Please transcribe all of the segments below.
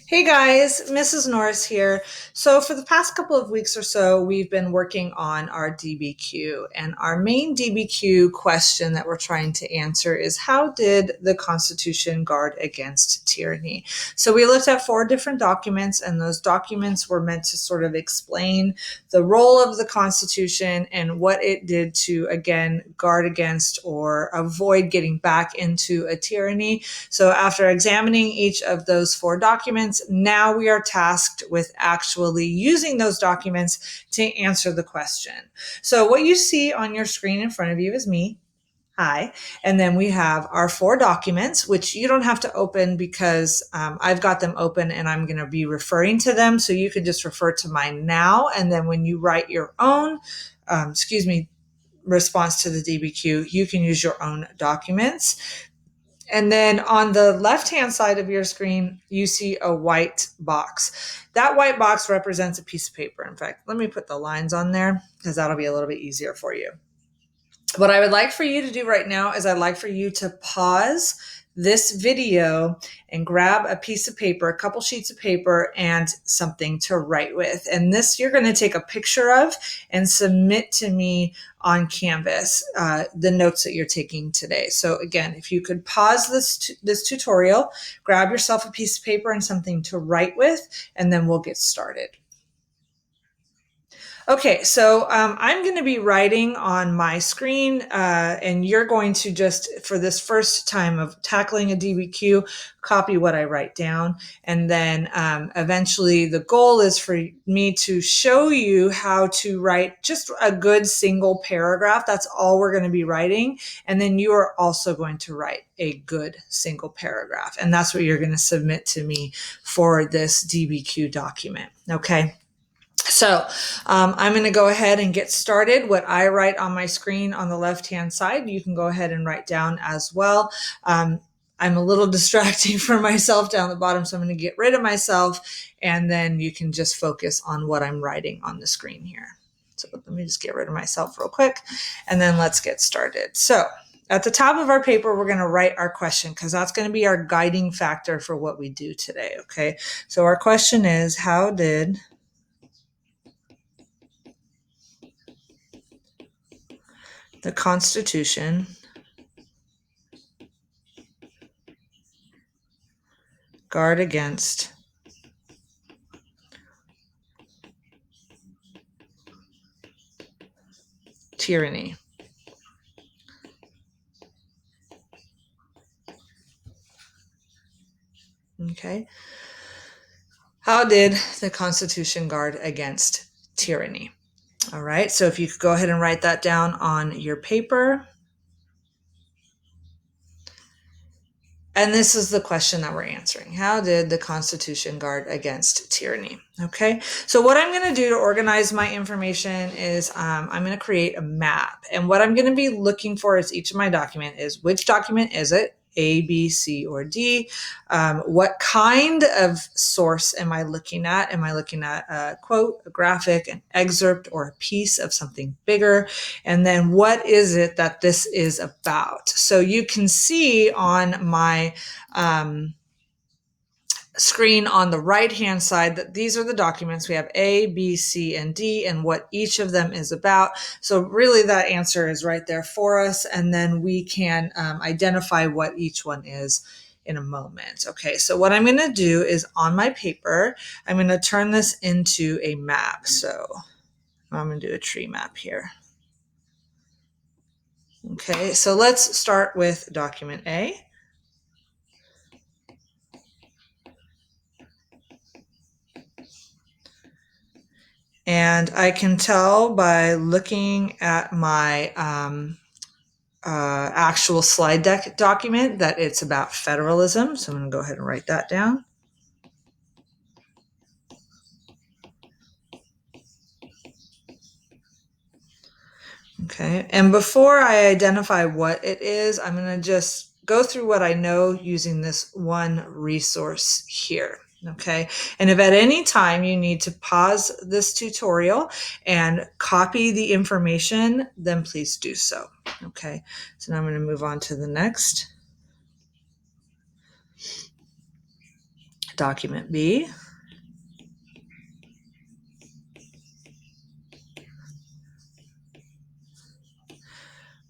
Hey guys, Mrs. Norris here. So, for the past couple of weeks or so, we've been working on our DBQ. And our main DBQ question that we're trying to answer is, how did the Constitution guard against tyranny? So, we looked at 4 different documents, and those documents were meant to sort of explain the role of the Constitution and what it did to, again, guard against or avoid getting back into a tyranny. So, after examining each of those 4 documents, now we are tasked with actually using those documents to answer the question. So, what you see on your screen in front of you is me. Hi. And then we have our 4 documents, which you don't have to open because I've got them open and I'm going to be referring to them. So you can just refer to mine now. And then when you write your own, response to the DBQ, you can use your own documents. And then on the left-hand side of your screen, you see a white box. That white box represents a piece of paper. In fact, let me put the lines on there because that'll be a little bit easier for you. What I would like for you to do right now is I'd like for you to pause this video and grab a piece of paper, a couple sheets of paper, and something to write with. And this you're going to take a picture of and submit to me on Canvas, the notes that you're taking today. So again, if you could pause this tutorial, grab yourself a piece of paper and something to write with, and then we'll get started. Okay, so I'm going to be writing on my screen, and you're going to just, for this first time of tackling a DBQ, copy what I write down. And then eventually the goal is for me to show you how to write just a good single paragraph. That's all we're going to be writing. And then you are also going to write a good single paragraph. And that's what you're going to submit to me for this DBQ document. Okay. So I'm going to go ahead and get started. What I write on my screen on the left-hand side, you can go ahead and write down as well. I'm a little distracting for myself down the bottom, so I'm going to get rid of myself, and then you can just focus on what I'm writing on the screen here. So let me just get rid of myself real quick, and then let's get started. So at the top of our paper, we're going to write our question because that's going to be our guiding factor for what we do today, okay? So our question is, how did the Constitution guard against tyranny? Okay. How did the Constitution guard against tyranny? All right. So if you could go ahead and write that down on your paper. And this is the question that we're answering. How did the Constitution guard against tyranny? Okay, so what I'm going to do to organize my information is I'm going to create a map. And what I'm going to be looking for is each of my document is, which document is it? A, B, C, or D. What kind of source am I looking at? Am I looking at a quote, a graphic, an excerpt, or a piece of something bigger? And then what is it that this is about? So you can see on my screen on the right-hand side that these are the documents. We have A, B, C, and D, and what each of them is about. So really that answer is right there for us, and then we can identify what each one is in a moment. Okay, so what I'm going to do is on my paper, I'm going to turn this into a map. So I'm going to do a tree map here. Okay, so let's start with document A. And I can tell by looking at my actual slide deck document that it's about federalism. So I'm going to go ahead and write that down. Okay, and before I identify what it is, I'm going to just go through what I know using this one resource here. Okay, and if at any time you need to pause this tutorial and copy the information, then please do so. Okay, so now I'm going to move on to the next document B,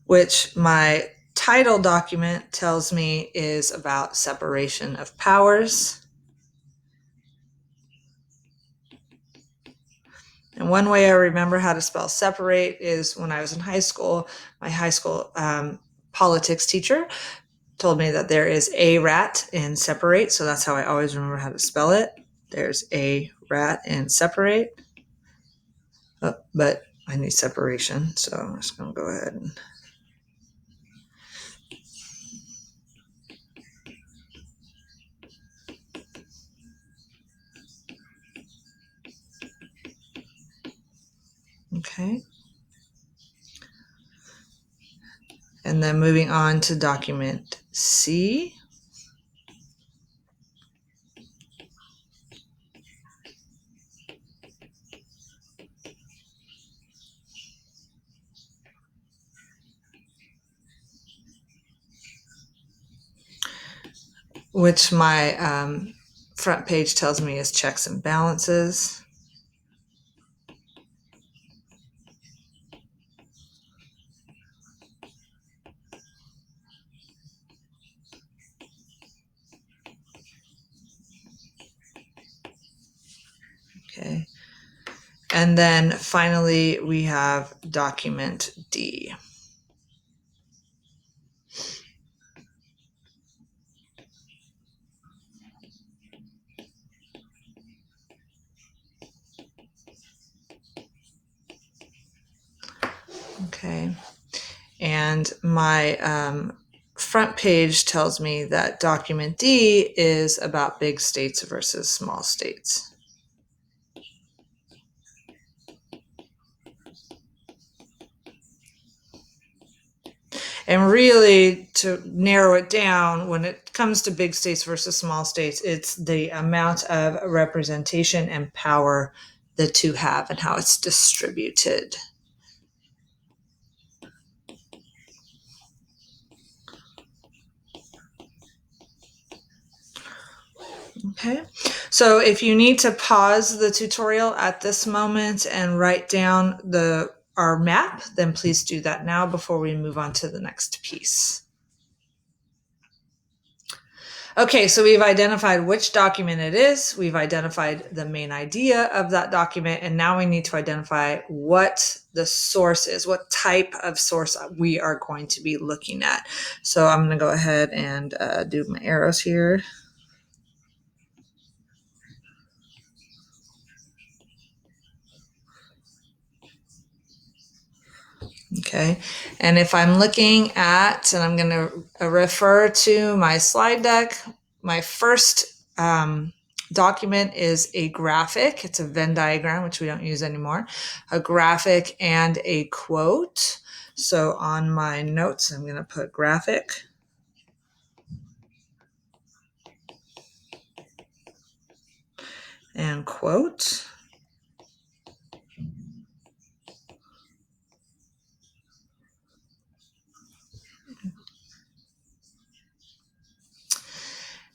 which my title document tells me is about separation of powers. And one way I remember how to spell separate is when I was in high school, my high school politics teacher told me that there is a rat in separate. So that's how I always remember how to spell it. There's a rat in separate. Oh, but I need separation. So I'm just going to go ahead and okay. And then moving on to document C. Which my front page tells me is checks and balances. Okay. And then finally, we have document D. Okay. And my front page tells me that document D is about big states versus small states. And really, to narrow it down, when it comes to big states versus small states, it's the amount of representation and power the two have and how it's distributed. Okay, so if you need to pause the tutorial at this moment and write down our map, then please do that now before we move on to the next piece. Okay, so we've identified which document it is. We've identified the main idea of that document, and now we need to identify what the source is, what type of source we are going to be looking at. So I'm going to go ahead and do my arrows here. Okay, and if I'm looking at, and I'm going to refer to my slide deck, my first document is a graphic. It's a Venn diagram, which we don't use anymore, a graphic and a quote. So on my notes, I'm going to put graphic. And quote.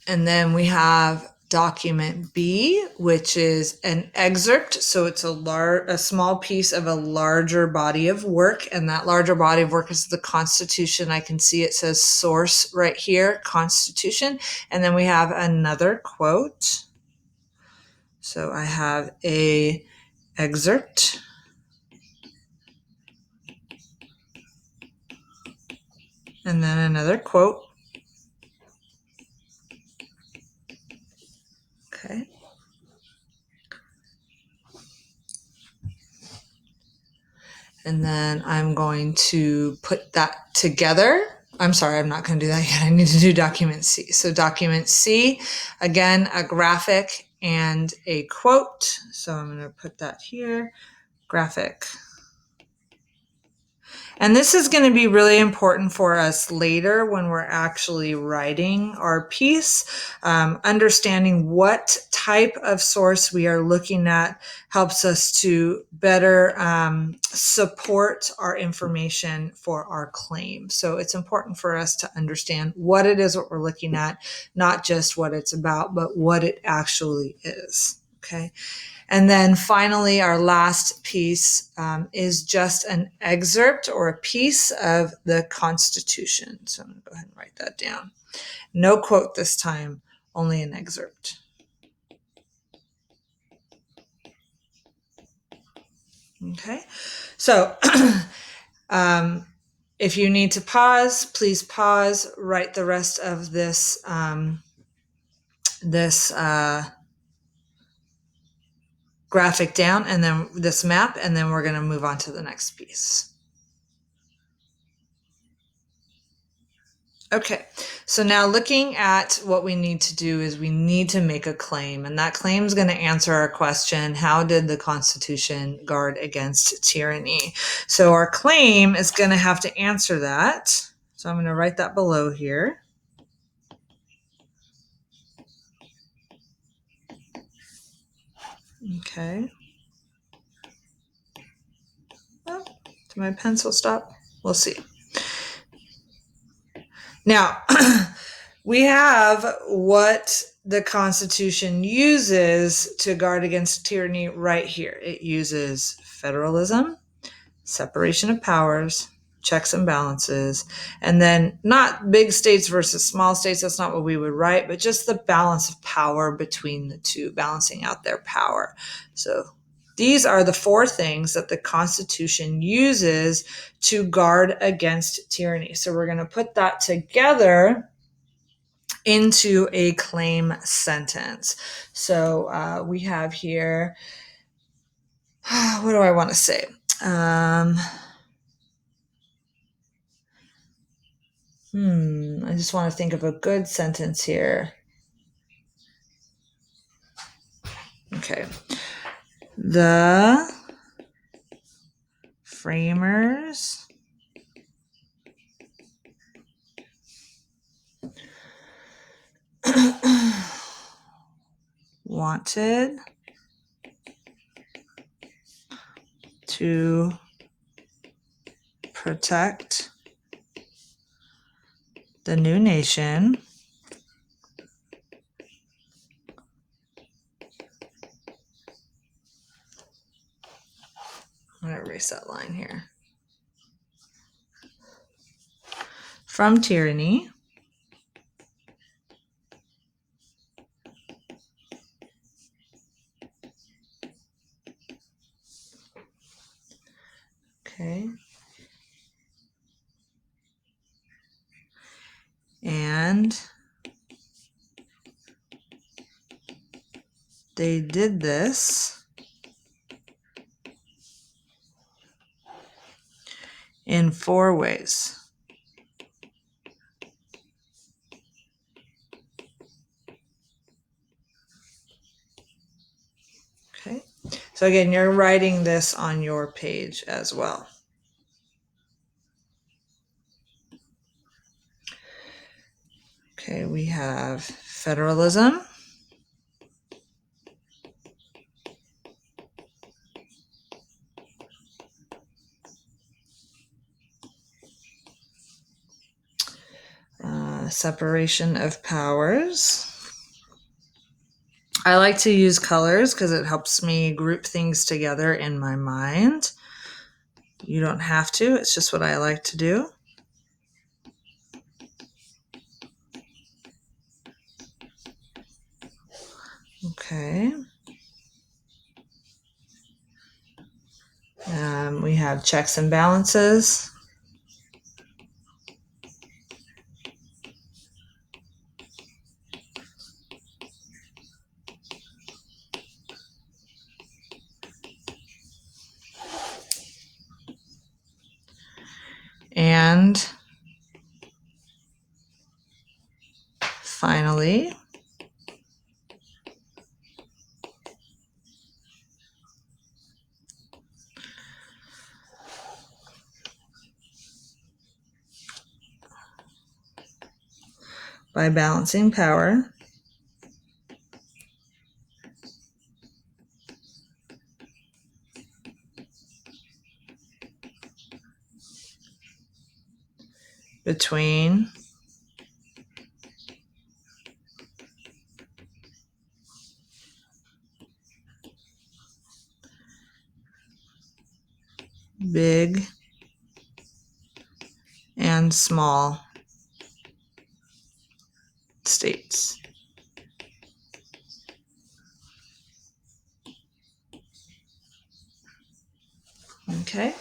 And then we have document B, which is an excerpt. So it's a small piece of a larger body of work. And that larger body of work is the Constitution. I can see it says source right here, Constitution. And then we have another quote. So I have a excerpt. And then another quote. Okay. And then I'm going to put that together. I'm sorry, I'm not going to do that yet. I need to do document C. So document C, again, a graphic and a quote. So I'm going to put that here, graphic. And this is going to be really important for us later when we're actually writing our piece. Understanding what type of source we are looking at helps us to better support our information for our claim. So it's important for us to understand what it is what we're looking at, not just what it's about, but what it actually is. Okay. And then finally, our last piece is just an excerpt or a piece of the Constitution. So I'm going to go ahead and write that down. No quote this time, only an excerpt. Okay. So if you need to pause, please pause, write the rest of this graphic down, and then this map, and then we're going to move on to the next piece. Okay, so now looking at what we need to do is we need to make a claim, and that claim is going to answer our question, how did the Constitution guard against tyranny? So our claim is going to have to answer that. So I'm going to write that below here. Okay. Oh, did my pencil stop? We'll see. Now, we have what the Constitution uses to guard against tyranny right here. It uses federalism, separation of powers, checks and balances, and then not big states versus small states. That's not what we would write, but just the balance of power between the two, balancing out their power. So these are the four things that the Constitution uses to guard against tyranny. So we're going to put that together into a claim sentence. So we have here, what do I want to say? I just want to think of a good sentence here. Okay. The framers wanted to protect the new nation I'm going to erase that line here. From tyranny. Okay. And they did this in 4 ways. Okay. So again, you're writing this on your page as well. Okay, we have federalism. Separation of powers. I like to use colors because it helps me group things together in my mind. You don't have to, it's just what I like to do. Okay. We have checks and balances. And finally, by balancing power between big and small states. Okay,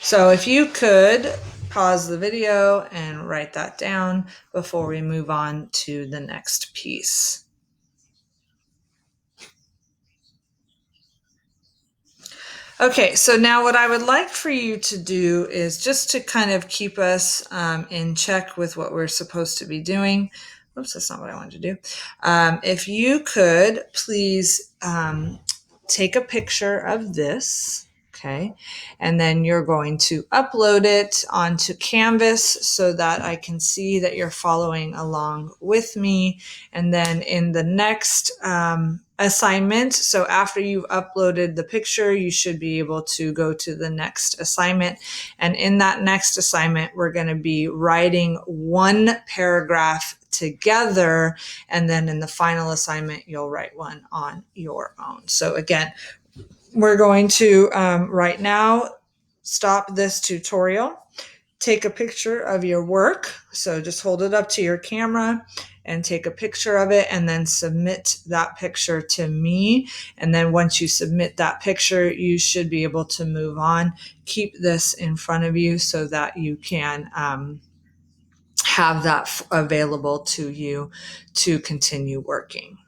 so if you could pause the video and write that down before we move on to the next piece. Okay, so now what I would like for you to do is just to kind of keep us in check with what we're supposed to be doing. Oops, that's not what I wanted to do. If you could please take a picture of this, okay, and then you're going to upload it onto Canvas so that I can see that you're following along with me. And then in the next assignment, so after you've uploaded the picture, you should be able to go to the next assignment. And in that next assignment, we're going to be writing one paragraph together, and then in the final assignment you'll write one on your own. So again, we're going to right now stop this tutorial, take a picture of your work. So just hold it up to your camera and take a picture of it, and then submit that picture to me. And then once you submit that picture, you should be able to move on. Keep this in front of you so that you can have that available to you to continue working.